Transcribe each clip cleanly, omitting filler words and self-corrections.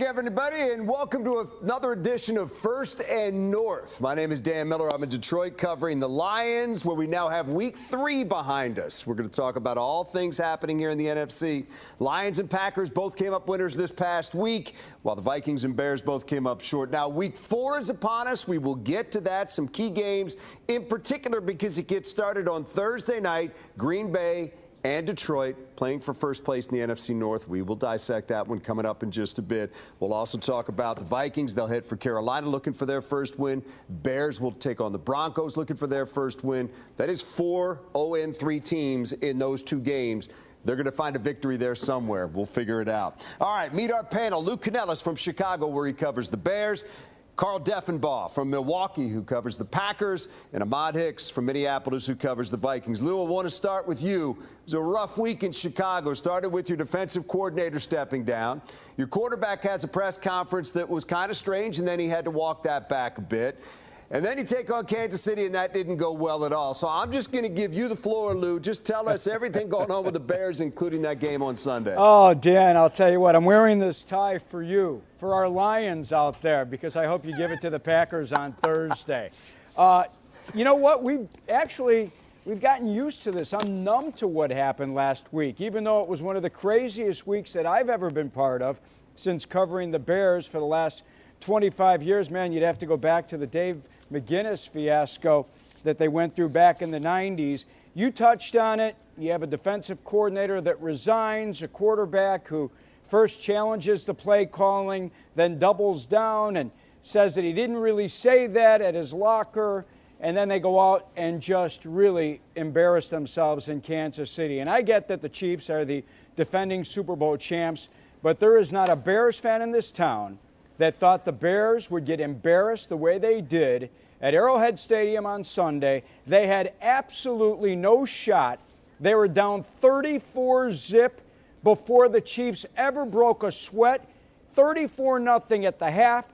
everybody, and welcome to another edition of First and North. My name is Dan Miller. I'm in Detroit covering the Lions, where we now have week 3 behind us. We're going to talk about all things happening here in the NFC. Lions and Packers both came up winners this past week, while the Vikings and Bears both came up short. Now, week 4 is upon us. We will get to that. Some key games in particular because it gets started on Thursday night. Green Bay and Detroit playing for first place in the NFC North. We will dissect that one coming up in just a bit. We'll also talk about the Vikings. They'll head for Carolina looking for their first win. Bears will take on the Broncos looking for their first win. That is 4 0-3 teams in those 2 games. They're going to find a victory there somewhere. We'll figure it out. All right, meet our panel. Luke Canellis from Chicago, where he covers the Bears. Carl Deffenbaugh from Milwaukee, who covers the Packers, and Ahmad Hicks from Minneapolis, who covers the Vikings. Lou, I want to start with you. It was a rough week in Chicago. Started with your defensive coordinator stepping down. Your quarterback has a press conference that was kind of strange, and then he had to walk that back a bit. And then you take on Kansas City, and that didn't go well at all. So I'm just going to give you the floor, Lou. Just tell us everything going on with the Bears, including that game on Sunday. Oh, Dan, I'll tell you what. I'm wearing this tie for you, for our Lions out there, because I hope you give it to the Packers on Thursday. You know what? We've gotten used to this. I'm numb to what happened last week, even though it was one of the craziest weeks that I've ever been part of since covering the Bears for the last 25 years. Man, you'd have to go back to the Dave McGinnis fiasco that they went through back in the 90s. You touched on it. You have a defensive coordinator that resigns, a quarterback who first challenges the play calling, then doubles down and says that he didn't really say that at his locker, and then they go out and just really embarrass themselves in Kansas City. And I get that the Chiefs are the defending Super Bowl champs, but there is not a Bears fan in this town that thought the Bears would get embarrassed the way they did at Arrowhead Stadium on Sunday. They had absolutely no shot. They were down 34-0 before the Chiefs ever broke a sweat. 34-0 at the half.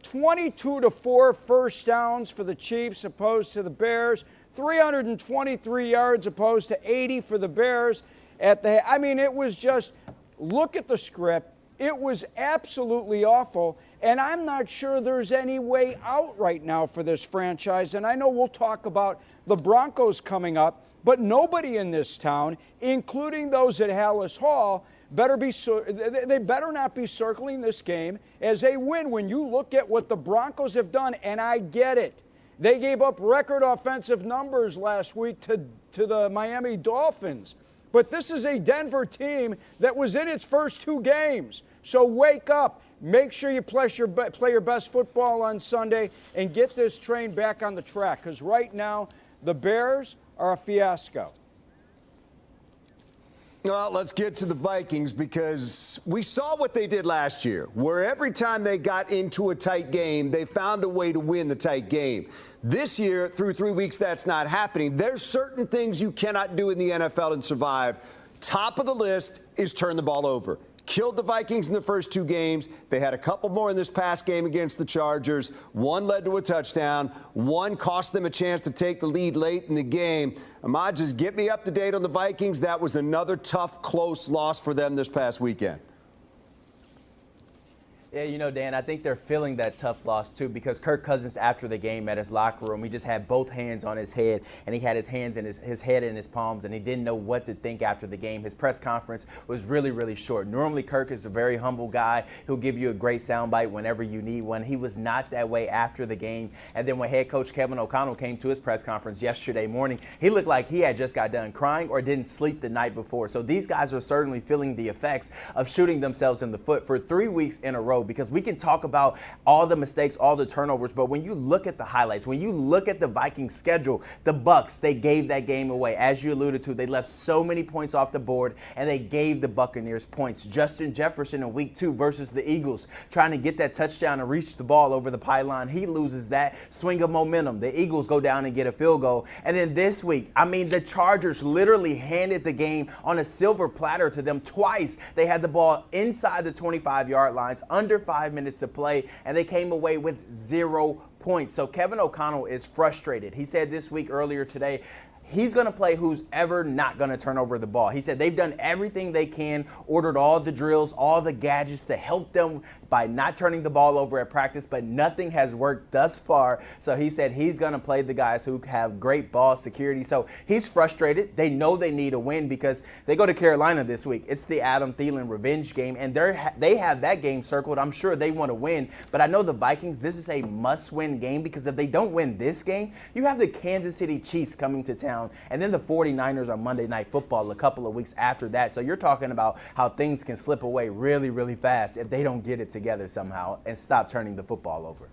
22-4 first downs for the Chiefs opposed to the Bears. 323 yards opposed to 80 for the Bears at the. I mean, it was just, look at the script. It was absolutely awful, and I'm not sure there's any way out right now for this franchise. And I know we'll talk about the Broncos coming up, but nobody in this town, including those at Hallis Hall, they better not be circling this game as a win. When you look at what the Broncos have done, and I get it, they gave up record offensive numbers last week to the Miami Dolphins. But this is a Denver team that was in its first 2 games. So wake up. Make sure you play your best football on Sunday and get this train back on the track. Because right now, the Bears are a fiasco. Well, let's get to the Vikings, because we saw what they did last year, where every time they got into a tight game, they found a way to win the tight game. This year, through 3 weeks, that's not happening. There's certain things you cannot do in the NFL and survive. Top of the list is turn the ball over. Killed the Vikings in the first 2 games. They had a couple more in this past game against the Chargers. One led to a touchdown. One cost them a chance to take the lead late in the game. Ahmad, just get me up to date on the Vikings. That was another tough, close loss for them this past weekend. Yeah, you know, Dan, I think they're feeling that tough loss, too, because Kirk Cousins, after the game at his locker room, he just had both hands on his head, and he had his hands in his head in his palms, and he didn't know what to think after the game. His press conference was really, really short. Normally, Kirk is a very humble guy. He'll give you a great soundbite whenever you need one. He was not that way after the game. And then when head coach Kevin O'Connell came to his press conference yesterday morning, he looked like he had just got done crying or didn't sleep the night before. So these guys are certainly feeling the effects of shooting themselves in the foot for 3 weeks in a row, because we can talk about all the mistakes, all the turnovers, but when you look at the highlights, when you look at the Vikings schedule, the Bucs, they gave that game away. As you alluded to, they left so many points off the board, and they gave the Buccaneers points. Justin Jefferson in week 2 versus the Eagles, trying to get that touchdown and reach the ball over the pylon. He loses that swing of momentum. The Eagles go down and get a field goal. And then this week, I mean, the Chargers literally handed the game on a silver platter to them twice. They had the ball inside the 25-yard lines, under 5 minutes to play, and they came away with 0 points. So Kevin O'Connell is frustrated. He said this week earlier today, he's going to play who's ever not going to turn over the ball. He said they've done everything they can, ordered all the drills, all the gadgets to help them by not turning the ball over at practice, but nothing has worked thus far. So he said he's going to play the guys who have great ball security. So he's frustrated. They know they need a win because they go to Carolina this week. It's the Adam Thielen revenge game, and they have that game circled. I'm sure they want to win, but I know the Vikings, this is a must-win game because if they don't win this game, you have the Kansas City Chiefs coming to town, and then the 49ers on Monday Night Football a couple of weeks after that. So you're talking about how things can slip away really, really fast if they don't get it together somehow and stop turning the football over.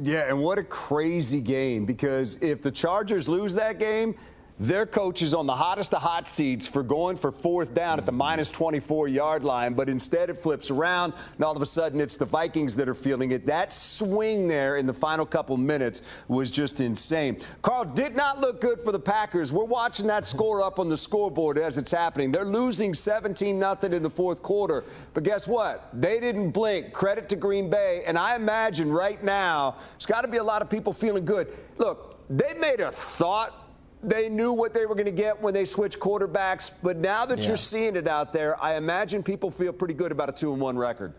Yeah, and what a crazy game, because if the Chargers lose that game, their coach is on the hottest of hot seats for going for fourth down at the minus 24-yard line, but instead it flips around, and all of a sudden it's the Vikings that are feeling it. That swing there in the final couple minutes was just insane. Carl, did not look good for the Packers. We're watching that score up on the scoreboard as it's happening. They're losing 17-0 in the fourth quarter, but guess what? They didn't blink. Credit to Green Bay, and I imagine right now there's got to be a lot of people feeling good. Look, they made a thought. They knew what they were going to get when they switched quarterbacks, but now that you're seeing it out there, I imagine people feel pretty good about a 2-1 record.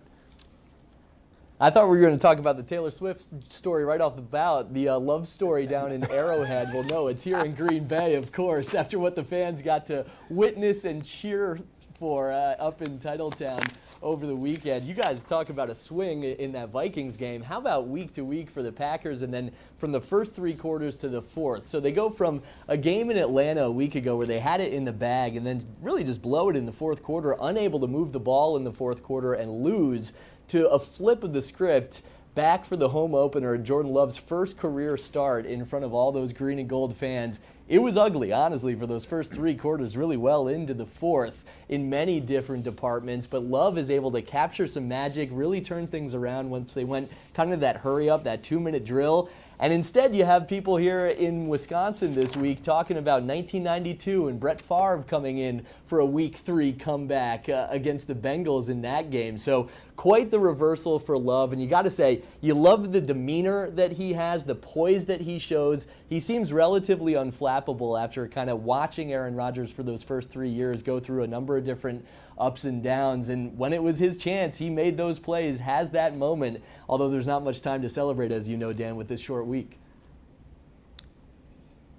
I thought we were going to talk about the Taylor Swift story right off the bat, the love story down in Arrowhead. Well, no, it's here in Green Bay, of course, after what the fans got to witness and cheer for up in Titletown over the weekend. You guys talk about a swing in that Vikings game. How about week to week for the Packers, and then from the first three quarters to the fourth? So they go from a game in Atlanta a week ago where they had it in the bag and then really just blow it in the fourth quarter, unable to move the ball in the fourth quarter and lose, to a flip of the script back for the home opener, Jordan Love's first career start in front of all those green and gold fans. It was ugly, honestly, for those first three quarters, really well into the fourth in many different departments. But Love is able to capture some magic, really turn things around once they went kind of that hurry up, that 2-minute drill. And instead, you have people here in Wisconsin this week talking about 1992 and Brett Favre coming in for a Week 3 comeback against the Bengals in that game. So quite the reversal for Love. And you got to say, you love the demeanor that he has, the poise that he shows. He seems relatively unflappable after kind of watching Aaron Rodgers for those first 3 years go through a number of different ups and downs, and when it was his chance, he made those plays, has that moment, although there's not much time to celebrate, as you know, Dan, with this short week.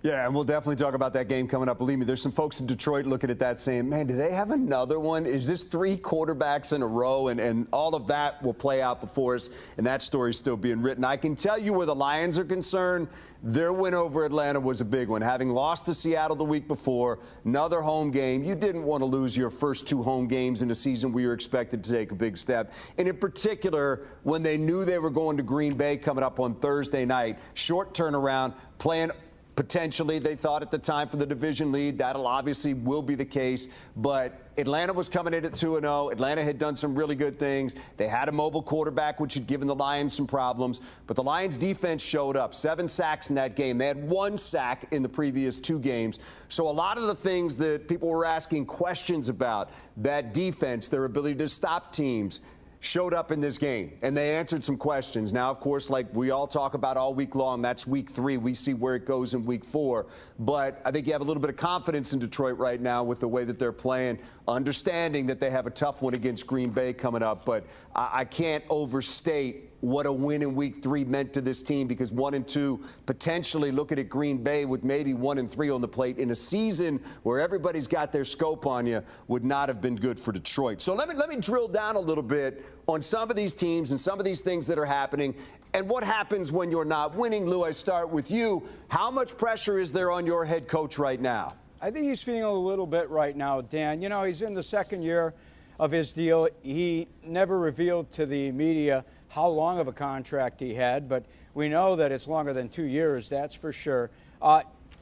Yeah, and we'll definitely talk about that game coming up. Believe me, there's some folks in Detroit looking at that saying, man, do they have another one? Is this 3 quarterbacks in a row? And all of that will play out before us, and that story's still being written. I can tell you where the Lions are concerned, their win over Atlanta was a big one. Having lost to Seattle the week before, another home game, you didn't want to lose your first 2 home games in a season where you're expected to take a big step. And in particular, when they knew they were going to Green Bay coming up on Thursday night, short turnaround, playing potentially, they thought at the time, for the division lead. That'll obviously will be the case. But Atlanta was coming in at 2-0. Atlanta had done some really good things. They had a mobile quarterback, which had given the Lions some problems. But the Lions defense showed up. 7 sacks in that game. They had 1 sack in the previous 2 games. So a lot of the things that people were asking questions about, that defense, their ability to stop teams, showed up in this game, and they answered some questions. Now, of course, like we all talk about all week long, that's Week 3. We see where it goes in Week 4. But I think you have a little bit of confidence in Detroit right now with the way that they're playing, understanding that they have a tough one against Green Bay coming up. But I can't overstate what a win in Week 3 meant to this team, because 1 and 2 potentially looking at Green Bay with maybe 1 and 3 on the plate in a season where everybody's got their scope on you would not have been good for Detroit. So let me drill down a little bit on some of these teams and some of these things that are happening and what happens when you're not winning. Lou, I start with you. How much pressure is there on your head coach right now? I think he's feeling a little bit right now, Dan. You know, he's in the 2nd year of his deal. He never revealed to the media how long of a contract he had, but we know that it's longer than 2 years, that's for sure.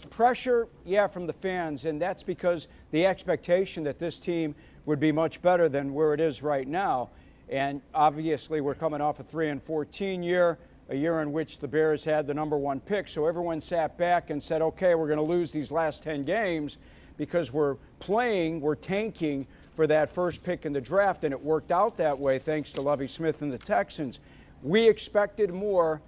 Pressure, yeah, from the fans, and that's because the expectation that this team would be much better than where it is right now. And obviously we're coming off a 3-14 year, a year in which the Bears had the #1 pick, so everyone sat back and said, okay, we're going to lose these last 10 games because we're tanking for that first pick in the draft, and it worked out that way thanks to Lovie Smith and the Texans. We expected more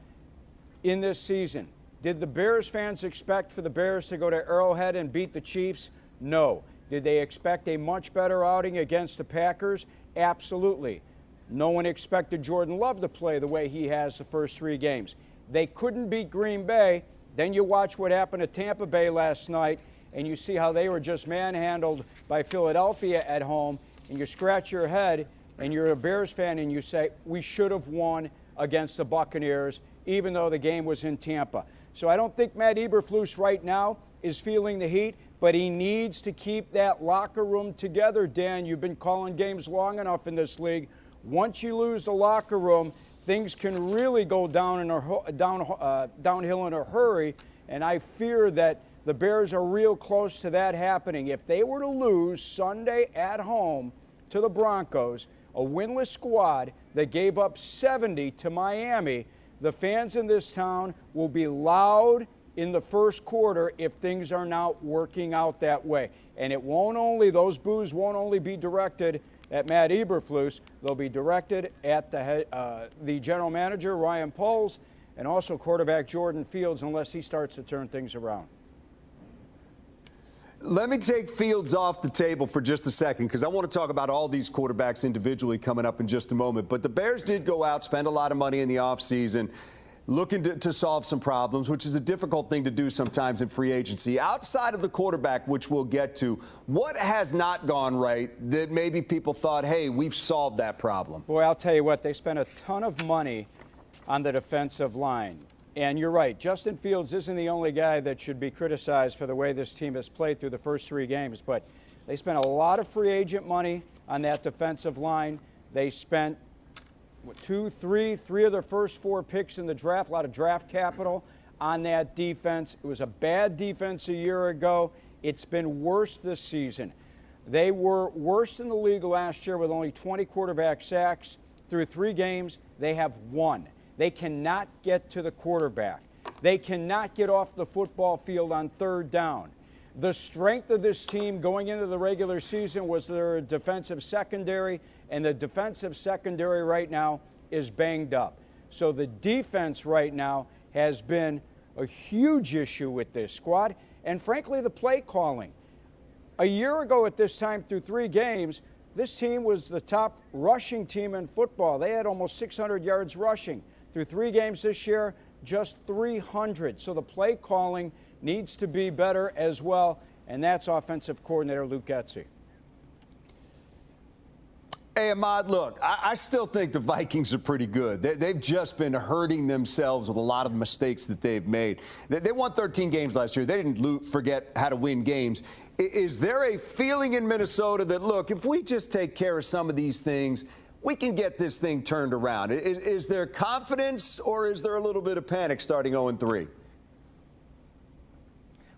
in this season. Did the Bears fans expect for the Bears to go to Arrowhead and beat the Chiefs? No. Did they expect a much better outing against the Packers? Absolutely. No one expected Jordan Love to play the way he has the first 3 games. They couldn't beat Green Bay. Then you watch what happened to Tampa Bay last night, and you see how they were just manhandled by Philadelphia at home, and you scratch your head, and you're a Bears fan, and you say, we should have won against the Buccaneers, even though the game was in Tampa. So I don't think Matt Eberflus right now is feeling the heat, but he needs to keep that locker room together, Dan. You've been calling games long enough in this league. Once you lose the locker room, things can really go downhill in a hurry, and I fear that the Bears are real close to that happening. If they were to lose Sunday at home to the Broncos, a winless squad that gave up 70 to Miami, the fans in this town will be loud in the first quarter if things are not working out that way. And those boos won't only be directed at Matt Eberflus, they'll be directed at the general manager, Ryan Poles, and also quarterback Jordan Fields, unless he starts to turn things around. Let me take Fields off the table for just a second, because I want to talk about all these quarterbacks individually coming up in just a moment. But the Bears did go out, spend a lot of money in the offseason, looking to solve some problems, which is a difficult thing to do sometimes in free agency. Outside of the quarterback, which we'll get to, what has not gone right that maybe people thought, hey, we've solved that problem? Boy, I'll tell you what, they spent a ton of money on the defensive line. And you're right, Justin Fields isn't the only guy that should be criticized for the way this team has played through the first 3 games, but they spent a lot of free agent money on that defensive line. They spent three of their first 4 picks in the draft, a lot of draft capital on that defense. It was a bad defense a year ago. It's been worse this season. They were worst in the league last year with only 20 quarterback sacks. Through 3 games, they have 1. They cannot get to the quarterback. They cannot get off the football field on 3rd down. The strength of this team going into the regular season was their defensive secondary, and the defensive secondary right now is banged up. So the defense right now has been a huge issue with this squad, and frankly, the play calling. A year ago at this time, through 3 games, this team was the top rushing team in football. They had almost 600 yards rushing. Through 3 games this year, just 300. So the play calling needs to be better as well, and that's offensive coordinator Luke Getsy. Hey, Ahmad, look, I still think the Vikings are pretty good. They've just been hurting themselves with a lot of the mistakes that they've made. They won 13 games last year. They didn't forget how to win games. Is there a feeling in Minnesota that, look, if we just take care of some of these things, we can get this thing turned around? Is there confidence, or is there a little bit of panic starting 0-3?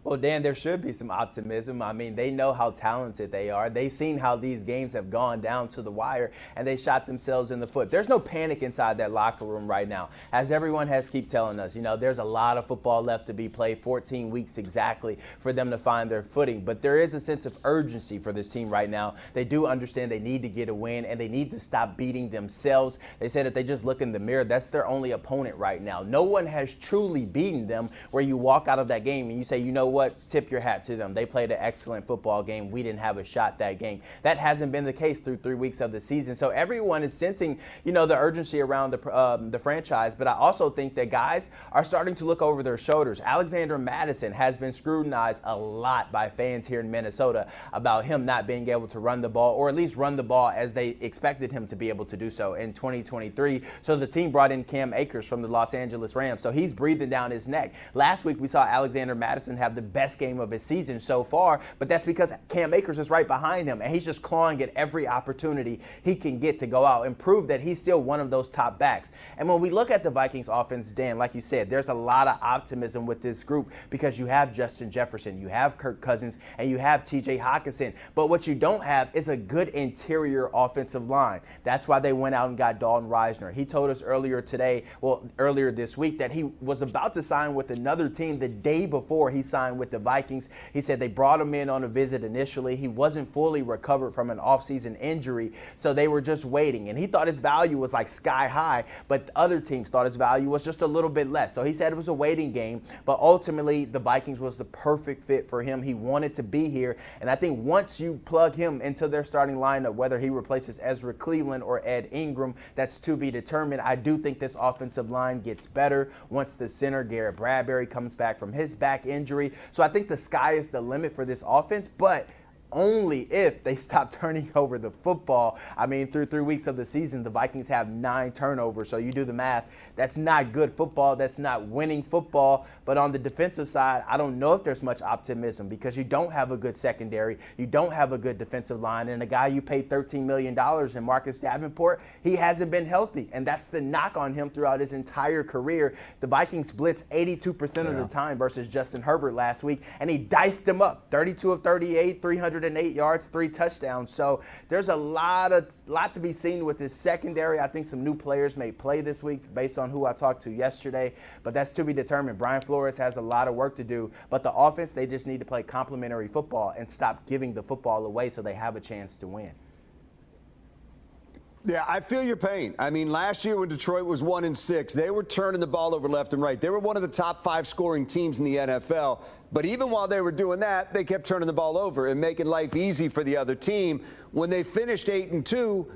Well, Dan, there should be some optimism. I mean, they know how talented they are. They've seen how these games have gone down to the wire, and they shot themselves in the foot. There's no panic inside that locker room right now. As everyone has keep telling us, there's a lot of football left to be played, 14 weeks exactly for them to find their footing. But there is a sense of urgency for this team right now. They do understand they need to get a win, and they need to stop beating themselves. They said if they just look in the mirror, that's their only opponent right now. No one has truly beaten them where you walk out of that game and you say, you know what, tip your hat to them. They played an excellent football game. We didn't have a shot that game. That hasn't been the case through 3 weeks of the season. So everyone is sensing, the urgency around the franchise. But I also think that guys are starting to look over their shoulders. Alexander Mattison has been scrutinized a lot by fans here in Minnesota about him not being able to run the ball, or at least run the ball as they expected him to be able to do so in 2023. So the team brought in Cam Akers from the Los Angeles Rams. So he's breathing down his neck. Last week we saw Alexander Mattison have the best game of his season so far, but that's because Cam Akers is right behind him, and he's just clawing at every opportunity he can get to go out and prove that he's still one of those top backs. And when we look at the Vikings offense, Dan, like you said, there's a lot of optimism with this group because you have Justin Jefferson, you have Kirk Cousins, and you have TJ Hockenson. But what you don't have is a good interior offensive line. That's why they went out and got Dalton Risner. He told us earlier this week, that he was about to sign with another team the day before he signed signed with the Vikings. He said they brought him in on a visit initially. He wasn't fully recovered from an offseason injury, so they were just waiting. And he thought his value was like sky high, but other teams thought his value was just a little bit less. So he said it was a waiting game, but ultimately the Vikings was the perfect fit for him. He wanted to be here, and I think once you plug him into their starting lineup, whether he replaces Ezra Cleveland or Ed Ingram, that's to be determined. I do think this offensive line gets better once the center, Garrett Bradbury, comes back from his back injury. So I think the sky is the limit for this offense, but only if they stop turning over the football. I mean, through 3 weeks of the season, the Vikings have 9 turnovers. So you do the math. That's not good football. That's not winning football. But on the defensive side, I don't know if there's much optimism because you don't have a good secondary. You don't have a good defensive line. And the guy you paid $13 million in Marcus Davenport, he hasn't been healthy. And that's the knock on him throughout his entire career. The Vikings blitzed 82% of the time versus Justin Herbert last week, and he diced him up. 32 of 38, 308 yards, 3 touchdowns. So there's a lot to be seen with his secondary. I think some new players may play this week based on who I talked to yesterday, but that's to be determined. Brian Flores has a lot of work to do, but the offense, they just need to play complementary football and stop giving the football away so they have a chance to win. Yeah, I feel your pain. I mean, last year when Detroit was 1-6, they were turning the ball over left and right. They were one of the top 5 scoring teams in the NFL. But even while they were doing that, they kept turning the ball over and making life easy for the other team. When they finished 8-2,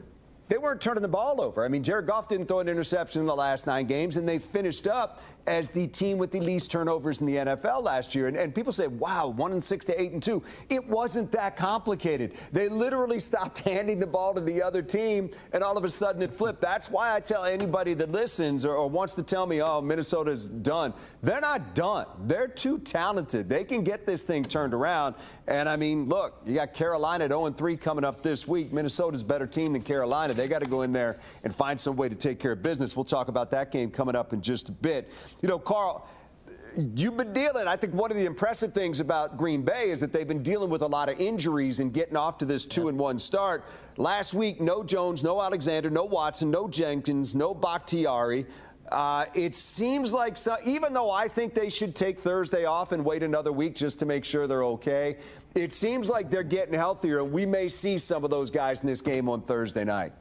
they weren't turning the ball over. I mean, Jared Goff didn't throw an interception in the last 9 games, and they finished up as the team with the least turnovers in the NFL last year. And people say, wow, 1-6 to 8-2. It wasn't that complicated. They literally stopped handing the ball to the other team, and all of a sudden it flipped. That's why I tell anybody that listens or wants to tell me, oh, Minnesota's done. They're not done. They're too talented. They can get this thing turned around. And, I mean, look, you got Carolina at 0-3 coming up this week. Minnesota's a better team than Carolina. They got to go in there and find some way to take care of business. We'll talk about that game coming up in just a bit. You know, Carl, you've been dealing. I think one of the impressive things about Green Bay is that they've been dealing with a lot of injuries and getting off to this 2-1 start. Last week, no Jones, no Alexander, no Watson, no Jenkins, no Bakhtiari. It seems like, even though I think they should take Thursday off and wait another week just to make sure they're okay, it seems like they're getting healthier, and we may see some of those guys in this game on Thursday night.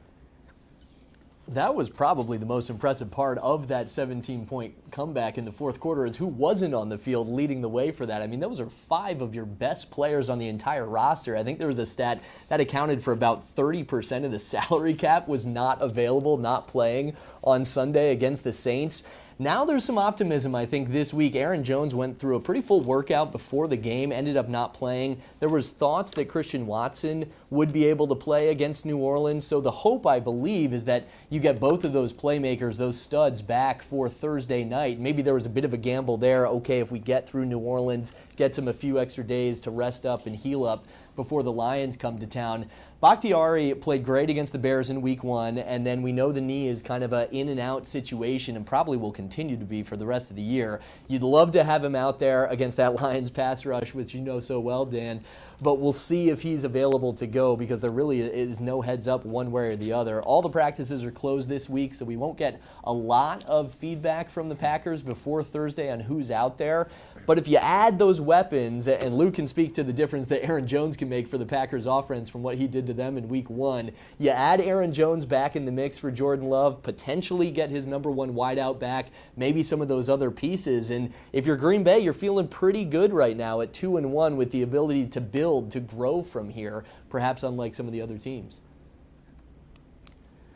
That was probably the most impressive part of that 17-point comeback in the fourth quarter is who wasn't on the field leading the way for that. I mean, those are 5 of your best players on the entire roster. I think there was a stat that accounted for about 30% of the salary cap was not available, not playing on Sunday against the Saints. Now there's some optimism, I think, this week. Aaron Jones went through a pretty full workout before the game, ended up not playing. There was thoughts that Christian Watson would be able to play against New Orleans. So the hope, I believe, is that you get both of those playmakers, those studs, back for Thursday night. Maybe there was a bit of a gamble there. Okay, if we get through New Orleans, gets him a few extra days to rest up and heal up before the Lions come to town. Bakhtiari played great against the Bears in week 1, and then we know the knee is kind of an in-and-out situation and probably will continue to be for the rest of the year. You'd love to have him out there against that Lions pass rush, which you know so well, Dan, but we'll see if he's available to go because there really is no heads up one way or the other. All the practices are closed this week, so we won't get a lot of feedback from the Packers before Thursday on who's out there. But if you add those weapons, and Luke can speak to the difference that Aaron Jones can make for the Packers offense from what he did to them in week 1, you add Aaron Jones back in the mix for Jordan Love, potentially get his number 1 wideout back, maybe some of those other pieces. And if you're Green Bay, you're feeling pretty good right now at 2-1 with the ability to build, to grow from here, perhaps unlike some of the other teams.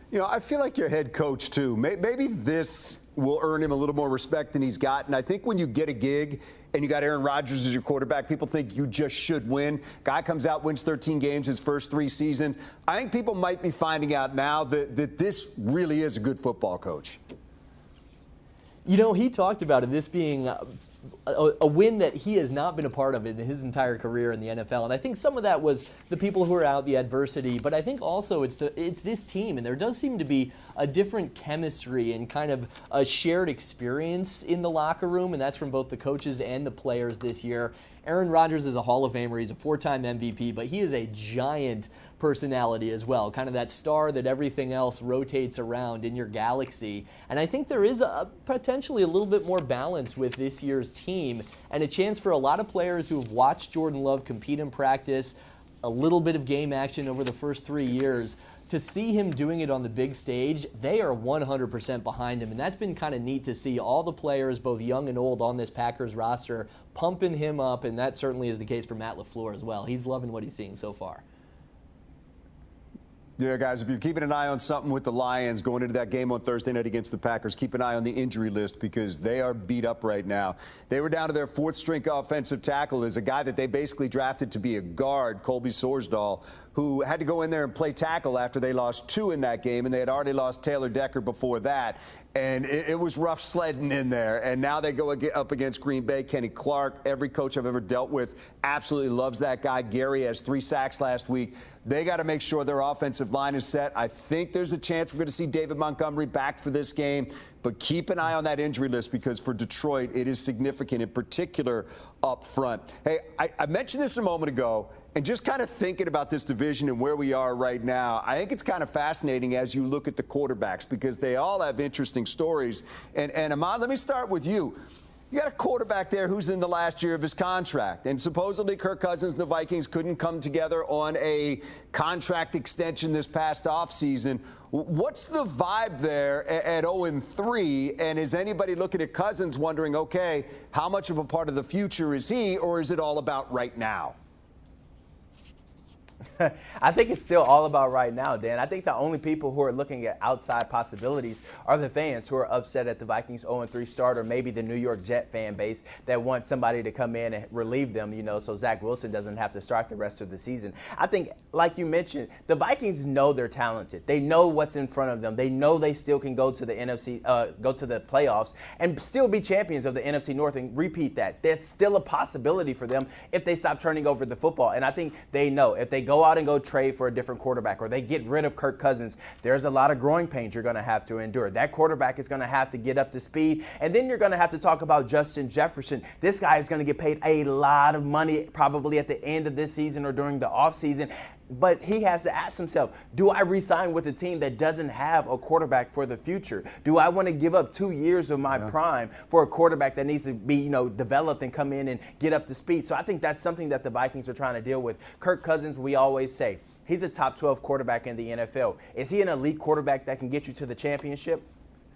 You know, I feel like your head coach, too. Maybe this will earn him a little more respect than he's gotten. I think when you get a gig and you got Aaron Rodgers as your quarterback, people think you just should win. Guy comes out, wins 13 games his first 3 seasons. I think people might be finding out now that this really is a good football coach. You know, he talked about it, this being a win that he has not been a part of in his entire career in the NFL. And I think some of that was the people who are out, the adversity, but I think also it's this team, and there does seem to be a different chemistry and kind of a shared experience in the locker room, and that's from both the coaches and the players this year. Aaron Rodgers is a Hall of Famer. He's a 4-time MVP, but he is a giant personality as well, kind of that star that everything else rotates around in your galaxy. And I think there is potentially a little bit more balance with this year's team. team, and a chance for a lot of players who have watched Jordan Love compete in practice, a little bit of game action over the first 3 years, to see him doing it on the big stage. They are 100% behind him, and that's been kind of neat to see all the players, both young and old, on this Packers roster pumping him up, and that certainly is the case for Matt LaFleur as well. He's loving what he's seeing so far. Yeah, guys, if you're keeping an eye on something with the Lions going into that game on Thursday night against the Packers, keep an eye on the injury list because they are beat up right now. They were down to their fourth-string offensive tackle is a guy that they basically drafted to be a guard, Colby Sorsdahl, who had to go in there and play tackle after they lost 2 in that game, and they had already lost Taylor Decker before that. And it was rough sledding in there. And now they go up against Green Bay. Kenny Clark, every coach I've ever dealt with, absolutely loves that guy. Gary has 3 sacks last week. They got to make sure their offensive line is set. I think there's a chance we're going to see David Montgomery back for this game. But keep an eye on that injury list because for Detroit, it is significant, in particular up front. Hey, I mentioned this a moment ago, and just kind of thinking about this division and where we are right now, I think it's kind of fascinating as you look at the quarterbacks because they all have interesting stories. And Ahmad, let me start with you. You got a quarterback there who's in the last year of his contract, and supposedly Kirk Cousins and the Vikings couldn't come together on a contract extension this past offseason. What's the vibe there at 0-3, and is anybody looking at Cousins wondering, okay, how much of a part of the future is he, or is it all about right now? I think it's still all about right now, Dan. I think the only people who are looking at outside possibilities are the fans who are upset at the Vikings 0-3 start, or maybe the New York Jet fan base that wants somebody to come in and relieve them, so Zach Wilson doesn't have to start the rest of the season. I think, like you mentioned, the Vikings know they're talented. They know what's in front of them. They know they still can go to the go to the playoffs and still be champions of the NFC North and repeat that. That's still a possibility for them if they stop turning over the football. And I think they know if they go out and go trade for a different quarterback or they get rid of Kirk Cousins, there's a lot of growing pains you're going to have to endure. That quarterback is going to have to get up to speed, and then you're going to have to talk about Justin Jefferson. This guy is going to get paid a lot of money probably at the end of this season or during the offseason. But he has to ask himself, do I re-sign with a team that doesn't have a quarterback for the future? Do I want to give up 2 years of my prime for a quarterback that needs to be, developed and come in and get up to speed? So I think that's something that the Vikings are trying to deal with. Kirk Cousins, we always say, he's a top 12 quarterback in the NFL. Is he an elite quarterback that can get you to the championship?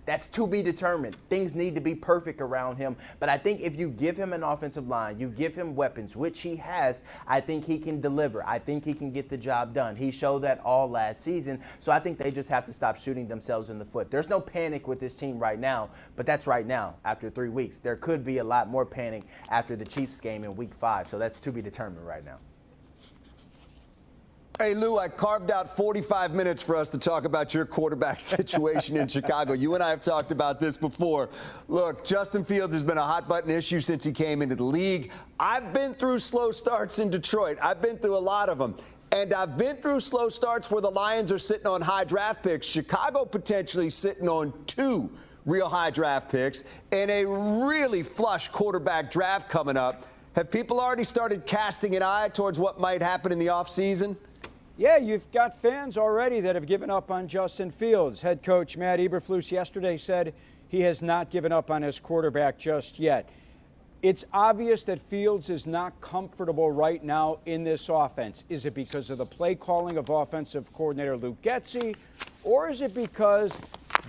That's to be determined. Things need to be perfect around him. But I think if you give him an offensive line, you give him weapons, which he has, I think he can deliver. I think he can get the job done. He showed that all last season. So I think they just have to stop shooting themselves in the foot. There's no panic with this team right now, but that's right now after 3 weeks. There could be a lot more panic after the Chiefs game in week 5. So that's to be determined right now. Hey, Lou, I carved out 45 minutes for us to talk about your quarterback situation in Chicago. You and I have talked about this before. Look, Justin Fields has been a hot-button issue since he came into the league. I've been through slow starts in Detroit. I've been through a lot of them. And I've been through slow starts where the Lions are sitting on high draft picks. Chicago potentially sitting on 2 real high draft picks and a really flush quarterback draft coming up. Have people already started casting an eye towards what might happen in the offseason? Yeah, you've got fans already that have given up on Justin Fields. Head coach Matt Eberflus yesterday said he has not given up on his quarterback just yet. It's obvious that Fields is not comfortable right now in this offense. Is it because of the play calling of offensive coordinator Luke Getsy, or is it because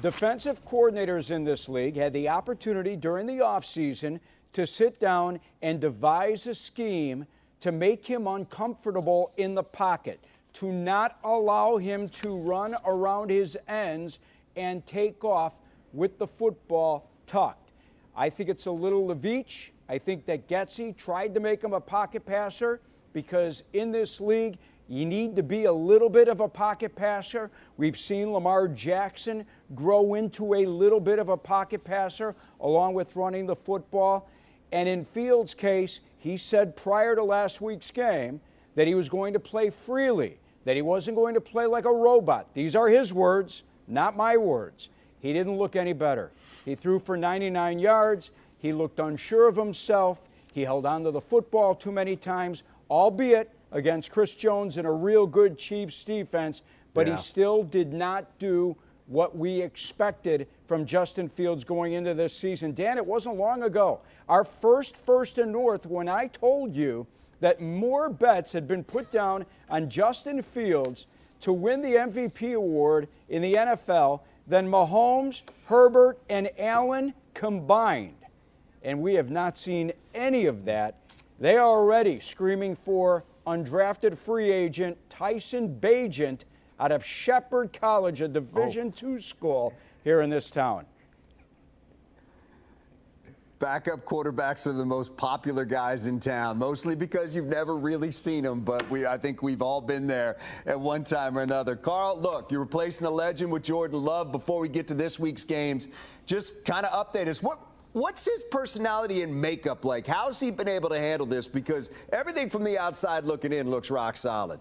defensive coordinators in this league had the opportunity during the offseason to sit down and devise a scheme to make him uncomfortable in the pocket, to not allow him to run around his ends and take off with the football tucked? I think it's a little Leveach. I think that Getsy tried to make him a pocket passer because in this league, you need to be a little bit of a pocket passer. We've seen Lamar Jackson grow into a little bit of a pocket passer along with running the football. And in Fields' case, he said prior to last week's game that he was going to play freely, that he wasn't going to play like a robot. These are his words, not my words. He didn't look any better. He threw for 99 yards. He looked unsure of himself. He held on to the football too many times, albeit against Chris Jones and a real good Chiefs defense, but he still did not do what we expected from Justin Fields going into this season. Dan, it wasn't long ago, our first and North, when I told you that more bets had been put down on Justin Fields to win the MVP award in the NFL than Mahomes, Herbert, and Allen combined. And we have not seen any of that. They are already screaming for undrafted free agent Tyson Bagent out of Shepherd College, a Division II school here in this town. Backup quarterbacks are the most popular guys in town, mostly because you've never really seen them, but I think we've all been there at one time or another. Carl, look, you're replacing a legend with Jordan Love. Before we get to this week's games, just kind of update us. What's his personality and makeup like? How's he been able to handle this? Because everything from the outside looking in looks rock solid.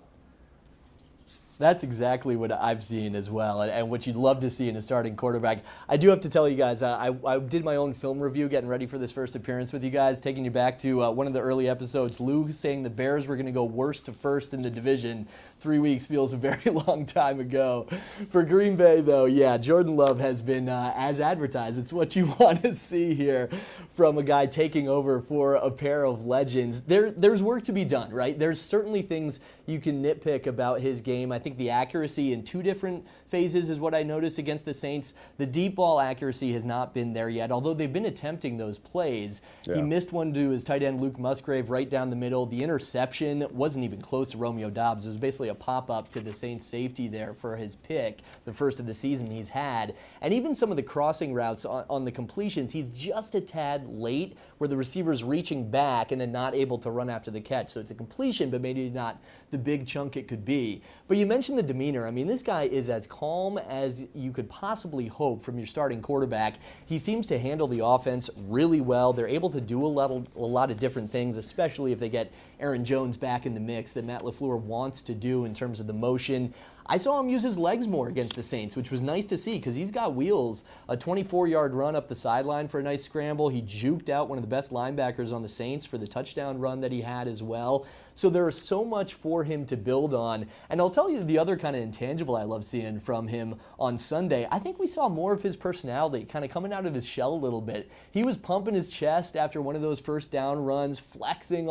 That's exactly what I've seen as well, and what you'd love to see in a starting quarterback. I do have to tell you guys, I did my own film review getting ready for this first appearance with you guys, taking you back to one of the early episodes. Lou saying the Bears were going to go worst to first in the division. 3 weeks feels a very long time ago. For Green Bay, though, yeah, Jordan Love has been as advertised. It's what you want to see here from a guy taking over for a pair of legends. There's work to be done, right? There's certainly things you can nitpick about his game. I think the accuracy in two different phases is what I noticed against the Saints. The deep ball accuracy has not been there yet, although they've been attempting those plays. Yeah. He missed one to his tight end Luke Musgrave right down the middle. The interception wasn't even close to Romeo Doubs. It was basically a pop-up to the Saints safety there for his pick, the first of the season he's had. And even some of the crossing routes on the completions, he's just a tad late where the receiver's reaching back and then not able to run after the catch. So it's a completion, but maybe not the big chunk it could be. But you mentioned the demeanor. I mean, this guy is as calm as you could possibly hope from your starting quarterback. He seems to handle the offense really well. They're able to do a lot of different things, especially if they get Aaron Jones back in the mix that Matt LaFleur wants to do in terms of the motion. I saw him use his legs more against the Saints, which was nice to see because he's got wheels. A 24-yard run up the sideline for a nice scramble. He juked out one of the best linebackers on the Saints for the touchdown run that he had as well. So there is so much for him to build on. And I'll tell you the other kind of intangible I love seeing from him on Sunday. I think we saw more of his personality kind of coming out of his shell a little bit. He was pumping his chest after one of those first down runs, flexing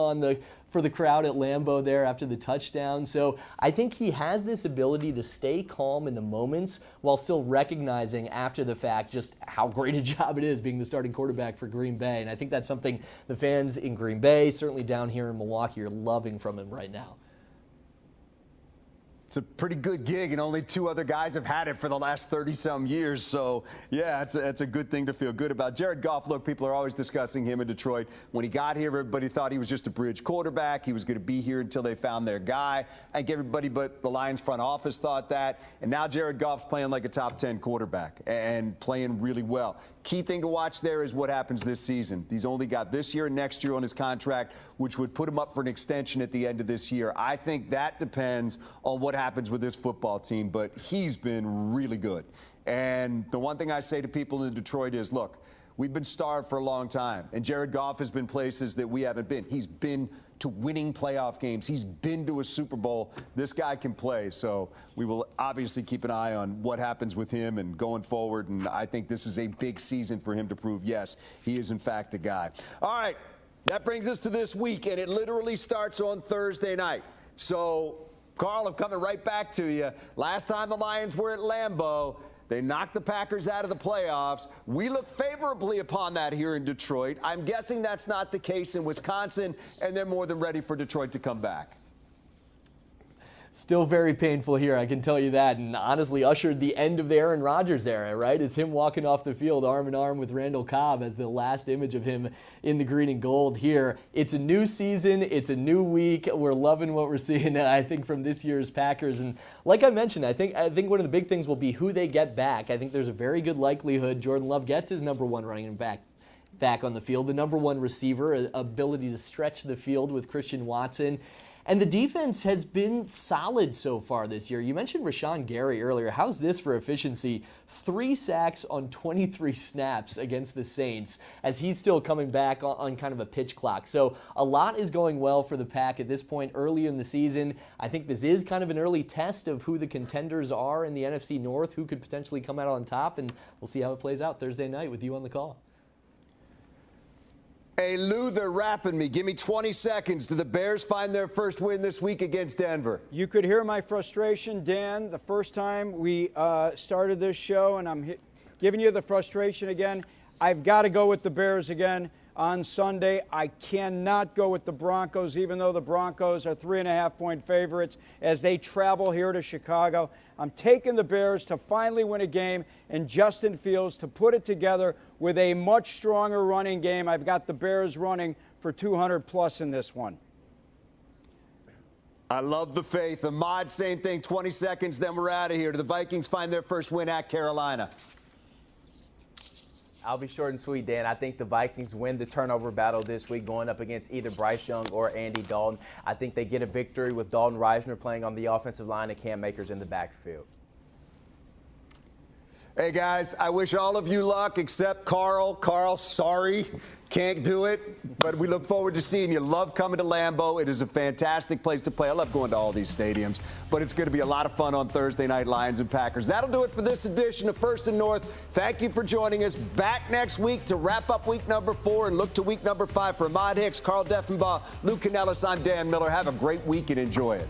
for the crowd at Lambeau there after the touchdown. So I think he has this ability to stay calm in the moments while still recognizing after the fact just how great a job it is being the starting quarterback for Green Bay. And I think that's something the fans in Green Bay, certainly down here in Milwaukee, are loving from him right now. It's a pretty good gig, and only two other guys have had it for the last 30-some years. So, yeah, it's a good thing to feel good about. Jared Goff, look, people are always discussing him in Detroit. When he got here, everybody thought he was just a bridge quarterback. He was going to be here until they found their guy. I think everybody but the Lions front office thought that. And now Jared Goff's playing like a top 10 quarterback and playing really well. Key thing to watch there is what happens this season. He's only got this year and next year on his contract, which would put him up for an extension at the end of this year. I think that depends on what happens with this football team, but he's been really good. And the one thing I say to people in Detroit is, look, we've been starved for a long time, and Jared Goff has been places that we haven't been. He's been to winning playoff games. He's been to a Super Bowl. This guy can play, so we will obviously keep an eye on what happens with him and going forward, and I think this is a big season for him to prove, yes, he is in fact the guy. All right, that brings us to this week, and it literally starts on Thursday night. So, Carl, I'm coming right back to you. Last time the Lions were at Lambeau, they knocked the Packers out of the playoffs. We look favorably upon that here in Detroit. I'm guessing that's not the case in Wisconsin, and they're more than ready for Detroit to come back. Still very painful here, I can tell you that, and honestly ushered the end of the Aaron Rodgers era, right? It's him walking off the field arm in arm with Randall Cobb as the last image of him in the green and gold here. It's a new season. It's a new week. We're loving what we're seeing, I think, from this year's Packers. And like I mentioned, I think one of the big things will be who they get back. I think there's a very good likelihood Jordan Love gets his number one running back on the field, the number one receiver, ability to stretch the field with Christian Watson. And the defense has been solid so far this year. You mentioned Rashawn Gary earlier. How's this for efficiency? 3 sacks on 23 snaps against the Saints as he's still coming back on kind of a pitch clock. So a lot is going well for the Pack at this point early in the season. I think this is kind of an early test of who the contenders are in the NFC North, who could potentially come out on top, and we'll see how it plays out Thursday night with you on the call. Hey, Lou, they're wrapping me. Give me 20 seconds. Do the Bears find their first win this week against Denver? You could hear my frustration, Dan, the first time we started this show, and I'm giving you the frustration again. I've got to go with the Bears again on Sunday. I cannot go with the Broncos, even though the Broncos are 3.5-point favorites as they travel here to Chicago. I'm taking the Bears to finally win a game and Justin Fields to put it together with a much stronger running game. I've got the Bears running for 200+ in this one. I love the faith. Ahmad, same thing, 20 seconds, then we're out of here. Do the Vikings find their first win at Carolina? I'll be short and sweet, Dan. I think the Vikings win the turnover battle this week going up against either Bryce Young or Andy Dalton. I think they get a victory with Dalton Reisner playing on the offensive line and Cam Akers in the backfield. Hey, guys, I wish all of you luck except Carl. Carl, sorry, can't do it, but we look forward to seeing you. Love coming to Lambeau. It is a fantastic place to play. I love going to all these stadiums, but it's going to be a lot of fun on Thursday night, Lions and Packers. That'll do it for this edition of First and North. Thank you for joining us. Back next week to wrap up week number 4 and look to week number 5 for Ahmad Hicks, Carl Deffenbaugh, Lou Canellis. I'm Dan Miller. Have a great week and enjoy it.